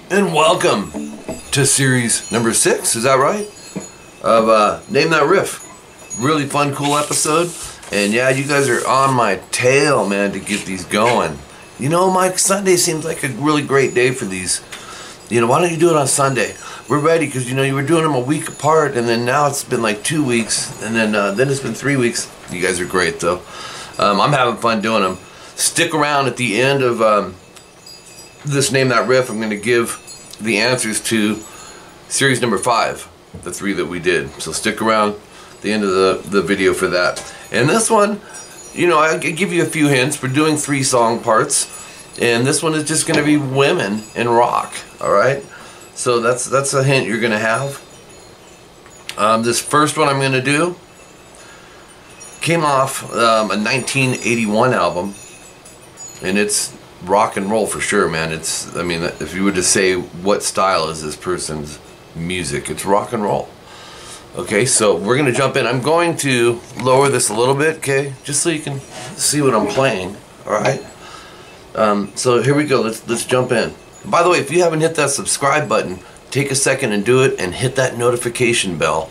And welcome to series number 6, is that right? Of Name That Riff. Really fun, cool episode. And yeah, you guys are on my tail, man, to get these going. You know, Mike, Sunday seems like a really great day for these. You know, why don't you do it on Sunday? We're ready, because, you know, you were doing them a week apart, and then now it's been like 2 weeks, and then it's been 3 weeks. You guys are great, though. I'm having fun doing them. Stick around at the end of this Name That Riff. I'm going to give the answers to series number 5, the 3 that we did. So stick around at the end of the video for that. And this one, you know, I'll give you a few hints. We're doing 3 song parts, and this one is just going to be women in rock. All right, so that's a hint you're going to have. This first one I'm going to do came off a 1981 album, and it's rock and roll for sure, man. It's, I mean, if you were to say what style is this person's music, it's rock and roll. Okay, so we're gonna jump in. I'm going to lower this a little bit, okay, just so you can see what I'm playing. All right, so here we go. Let's jump in. By the way, if you haven't hit that subscribe button, take a second and do it, and hit that notification bell,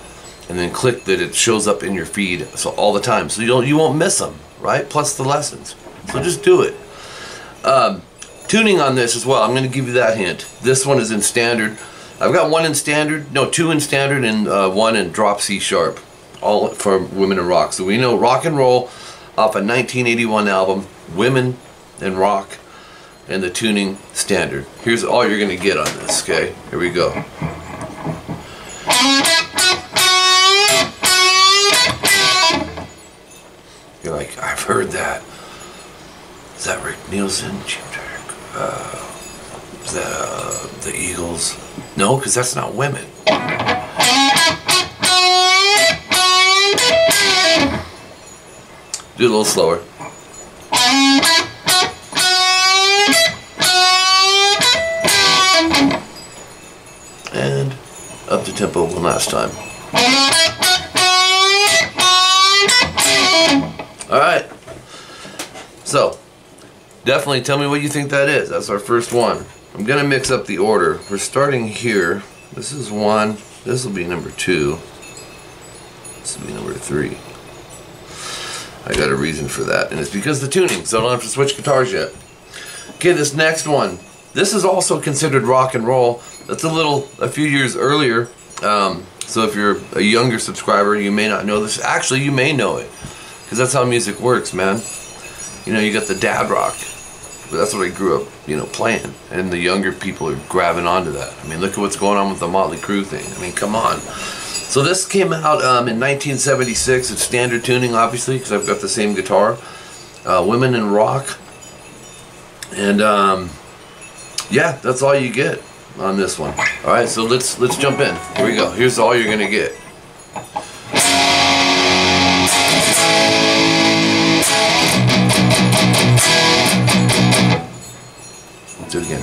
and then click that it shows up in your feed so all the time, so you won't miss them, right? Plus the lessons. So just do it. Tuning on this as well, I'm going to give you that hint. This one is in standard. I've got 1 in standard, no, 2 in standard, and 1 in drop C sharp, all for women in rock. So we know rock and roll off a 1981 album, women in rock, and the tuning standard. Here's all you're going to get on this, okay? Here we go. You're like, I've heard that. Is that Rick Nielsen? Is that the Eagles? No, because that's not women. Do it a little slower. And up to tempo one last time. Alright. So, definitely tell me what you think that is. That's our first one. I'm going to mix up the order. We're starting here. This is 1. This will be number 2. This will be number 3. I got a reason for that, and it's because the tuning, so I don't have to switch guitars yet. Okay, this next one. This is also considered rock and roll. That's a few years earlier. So if you're a younger subscriber, you may not know this. Actually, you may know it, because that's how music works, man. You know, you got the dad rock. But that's what I grew up, you know, playing. And the younger people are grabbing onto that. I mean, look at what's going on with the Motley Crue thing. I mean, come on. So this came out in 1976. It's standard tuning, obviously, because I've got the same guitar. Women in rock. And, yeah, that's all you get on this one. All right, so let's jump in. Here we go. Here's all you're going to get. Do it again.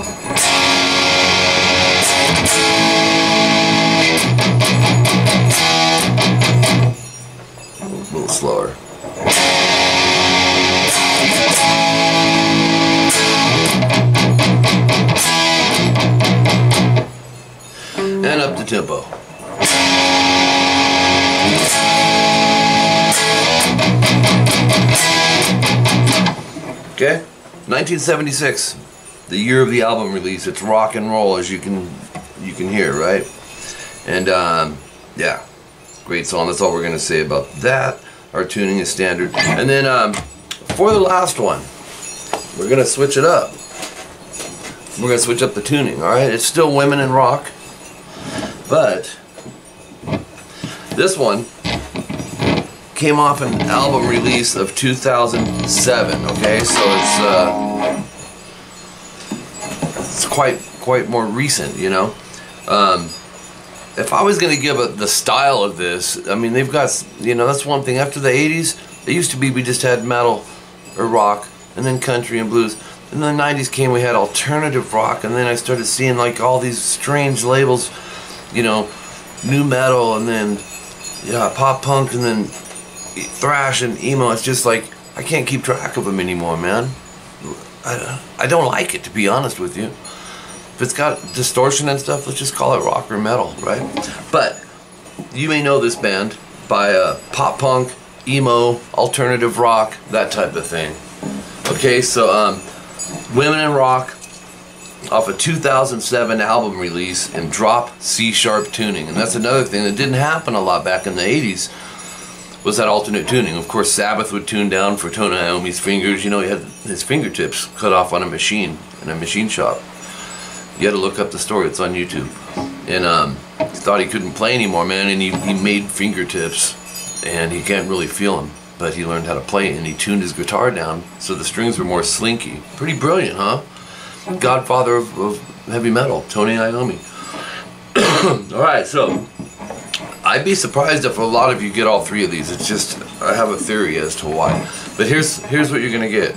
A little slower. And up to tempo. Okay, 1976. The year of the album release. It's rock and roll, as you can hear, right? And yeah, great song. That's all we're gonna say about that. Our tuning is standard. And then for the last one, we're gonna switch it up. We're gonna switch up the tuning. All right, it's still women in rock, but this one came off an album release of 2007. Okay, so it's quite more recent, you know. If I was going to give the style of this, I mean, they've got, you know, that's one thing. After the 80s, it used to be we just had metal or rock, and then country and blues. And then the 90s came, we had alternative rock, and then I started seeing like all these strange labels, you know, new metal, and then yeah, pop punk, and then thrash and emo. It's just like, I can't keep track of them anymore, man. I don't like it, to be honest with you. if it's got distortion and stuff, let's just call it rock or metal, right? But you may know this band by pop punk, emo, alternative rock, that type of thing. Okay, so Women in Rock, off a 2007 album release in drop C-sharp tuning. And that's another thing that didn't happen a lot back in the 80s, was that alternate tuning. Of course, Sabbath would tune down for Tony Iommi's fingers. You know, he had his fingertips cut off on a machine in a machine shop. You had to look up the story, it's on YouTube. And he thought he couldn't play anymore, man, and he made fingertips, and he can't really feel them. But he learned how to play, and he tuned his guitar down so the strings were more slinky. Pretty brilliant, huh? Godfather of heavy metal, Tony Iommi. Alright, so I'd be surprised if a lot of you get all three of these. It's just, I have a theory as to why. But here's what you're gonna get.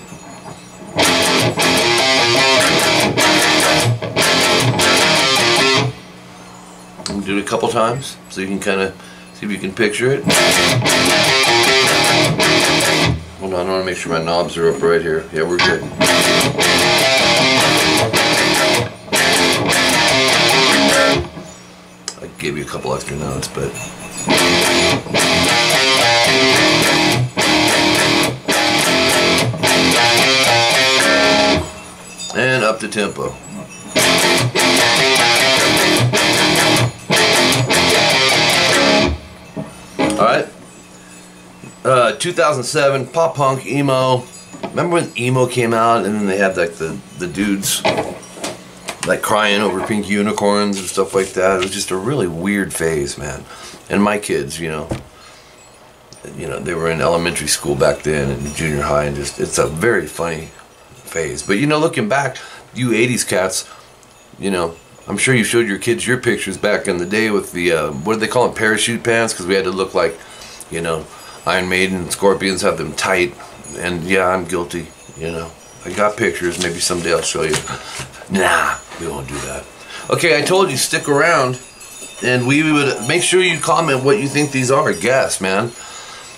I'm gonna do it a couple times so you can kind of see if you can picture it. Hold on, I want to make sure my knobs are up right here. Yeah, we're good. I gave you a couple extra notes, but and up the tempo. Alright. 2007, pop punk, emo. Remember when emo came out and then they had like the dudes like crying over pink unicorns and stuff like that? It was just a really weird phase, man. And my kids, you know, they were in elementary school back then and junior high, and just, it's a very funny phase. But you know, looking back, you 80s cats, you know, I'm sure you showed your kids your pictures back in the day with the, what do they call them, parachute pants? Because we had to look like, you know, Iron Maiden and Scorpions have them tight. And yeah, I'm guilty, you know. I got pictures, maybe someday I'll show you. Nah, we won't do that. Okay, I told you, stick around. And we would make sure you comment what you think these are. Guess, man.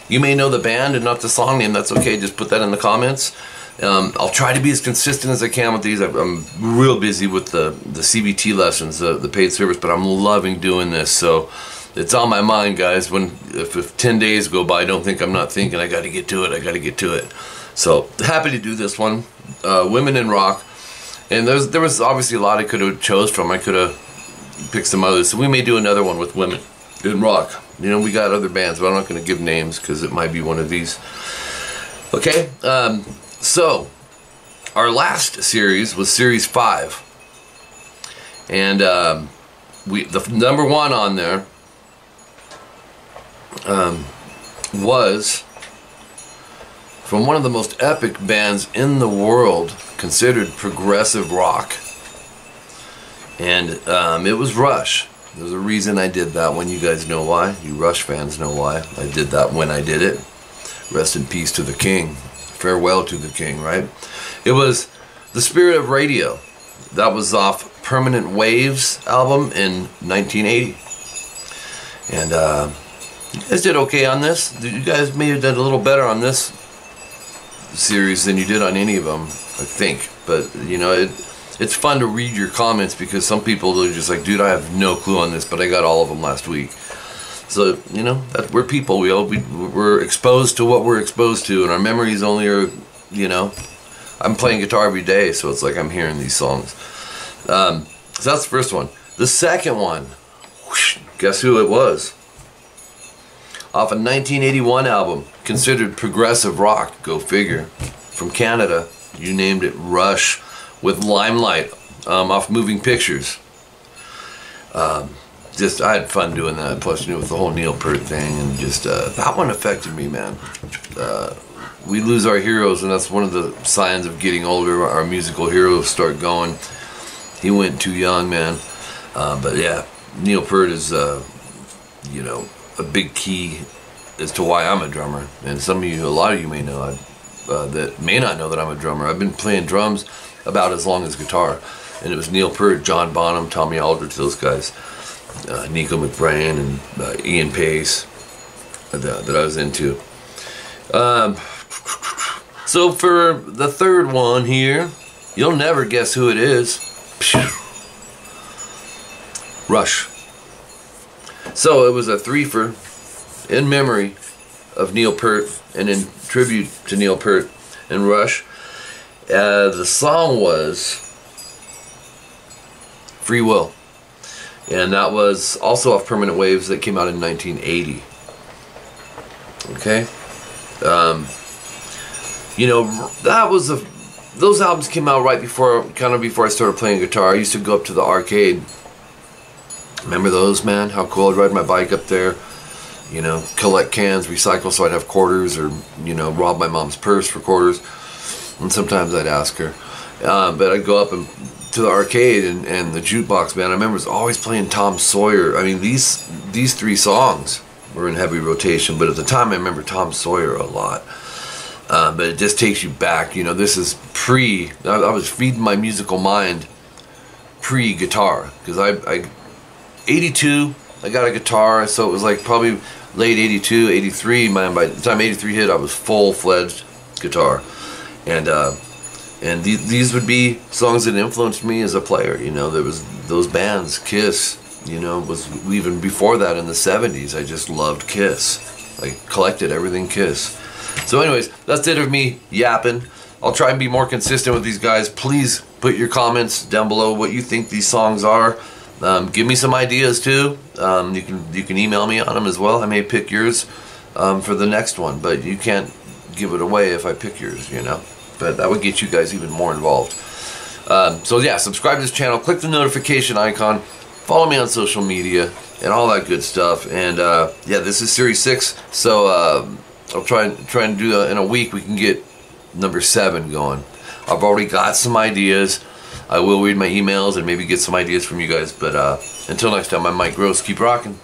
You may know the band and not the song name. That's okay, just put that in the comments. I'll try to be as consistent as I can with these. I'm real busy with the CVT lessons, the paid service, but I'm loving doing this. So it's on my mind, guys. If 10 days go by, don't think I'm not thinking. I got to get to it. I got to get to it. So happy to do this one. Women in Rock, and there was obviously a lot I could have chose from. I could have picked some others. So we may do another one with Women in Rock. You know, we got other bands, but I'm not going to give names because it might be one of these. Okay. So, our last series was Series 5, and the number one on there was from one of the most epic bands in the world, considered progressive rock, and it was Rush. There's a reason I did that one. You guys know why. You Rush fans know why I did that when I did it. Rest in peace to the king. Farewell to the king, right? It was The Spirit of Radio. That was off Permanent Waves album in 1980. And you guys did okay on this. You guys may have done a little better on this series than you did on any of them, I think. But, you know, it's fun to read your comments because some people are just like, dude, I have no clue on this, but I got all of them last week. So, you know, we're people. We're exposed to what we're exposed to, and our memories only are, you know, I'm playing guitar every day, so it's like I'm hearing these songs. So that's the first one. The second one, whoosh, guess who it was? Off a 1981 album, considered progressive rock, go figure. From Canada, you named it Rush, with Limelight, off Moving Pictures. Just, I had fun doing that, plus, you know, with the whole Neil Peart thing, and just, that one affected me, man. We lose our heroes, and that's one of the signs of getting older. Our musical heroes start going. He went too young, man. But yeah, Neil Peart is, you know, a big key as to why I'm a drummer. And some of you, a lot of you may know, that may not know that I'm a drummer. I've been playing drums about as long as guitar. And it was Neil Peart, John Bonham, Tommy Aldridge, those guys. Nico McBrain and Ian Pace that I was into. So for the third one here, you'll never guess who it is. Rush. So it was a threefer in memory of Neil Peart and in tribute to Neil Peart and Rush. The song was Free Will, and that was also off Permanent Waves that came out in 1980. Okay, you know, that was those albums came out right before, kind of before I started playing guitar. I used to go up to the arcade. Remember those, man? How cool! I'd ride my bike up there, you know, collect cans, recycle so I'd have quarters, or, you know, rob my mom's purse for quarters. And sometimes I'd ask her. But I'd go up to the arcade and the jukebox, man. I remember it was always playing Tom Sawyer. I mean, these three songs were in heavy rotation, but at the time I remember Tom Sawyer a lot. But it just takes you back. You know, this is I was feeding my musical mind pre-guitar, because I 82, I got a guitar, so it was like probably late 82, 83, man. By the time 83 hit, I was full-fledged guitar. And these would be songs that influenced me as a player. You know, there was those bands, Kiss, you know, was even before that in the 70s. I just loved Kiss. I collected everything Kiss. So anyways, that's it of me yapping. I'll try and be more consistent with these guys. Please put your comments down below what you think these songs are. Give me some ideas too. You can email me on them as well. I may pick yours for the next one, but you can't give it away if I pick yours, you know. But that would get you guys even more involved. So yeah, subscribe to this channel, click the notification icon, follow me on social media, and all that good stuff. And yeah, this is Series 6, so I'll try and do in a week we can get number 7 going. I've already got some ideas. I will read my emails and maybe get some ideas from you guys. But until next time, I'm Mike Gross. Keep rocking.